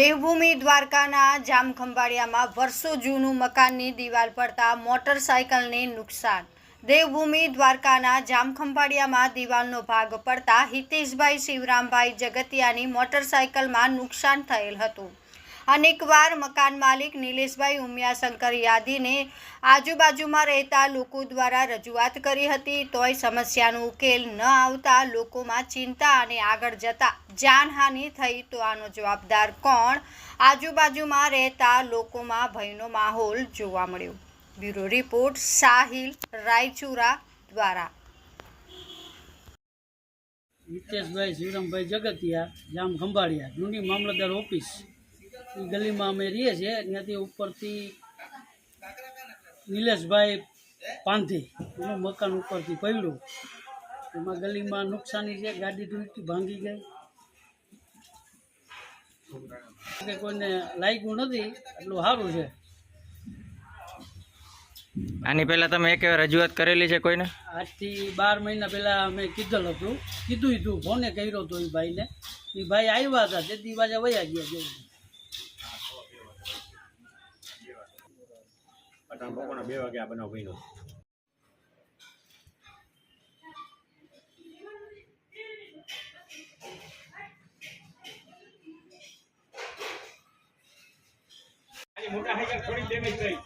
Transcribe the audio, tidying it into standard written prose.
દેવભૂમિ દ્વારકાના જામખંભાળિયામાં વર્ષો જૂનું મકાનની દિવાલ પડતા મોટરસાયકલને નુકસાન। દેવભૂમિ દ્વારકાના જામખંભાળિયામાં દિવાલનો ભાગ પડતા હિતેશભાઈ શિવરામભાઈ જગતિયાની મોટરસાયકલમાં નુકસાન થયેલ હતું। અનેકવાર મકાન માલિક નિલેશભાઈ ઉમિયાશંકર યાદીને આજુબાજુમાં રહેતા લોકો દ્વારા રજૂઆત કરી હતી, તોય સમસ્યાનો ઉકેલ ન આવતા લોકોમાં ચિંતા અને આગળ જતા જાનહાનિ થઈ તો આનો જવાબદાર કોણ? આજુબાજુમાં રહેતા લોકોમાં ભયનો માહોલ જોવા મળ્યો। બ્યુરો રિપોર્ટ સાહિલ રાયચુરા દ્વારા। हितेशभाई शिवरामभाई जगतिया जामखंभाळिया जूनी मामलतदार ऑफिस गली में अमे रहीए छे। त्याथी उपरथी निलेशभाई पांधी एनुं मकान उपरथी पड्युं, एमां गली में नुकसानी है, गाड़ी तूटी भांगी गई के कोईने लाग्युं नथी एटलुं सारुं छे। आनी पहला तमे एक रजूआत करेली छे कोईने? आज थी 12 महीना पहला अमे कीधेल हतुं, कीधुं हतुं, फोने कर्यो तो ए भाई ने, ए भाई आव्या हता ते दी पाछा वया गया गया। अटाण बपोरना 2 वागे आ बनाव बन्यो। मोटा है थोड़ी डैमेज गई।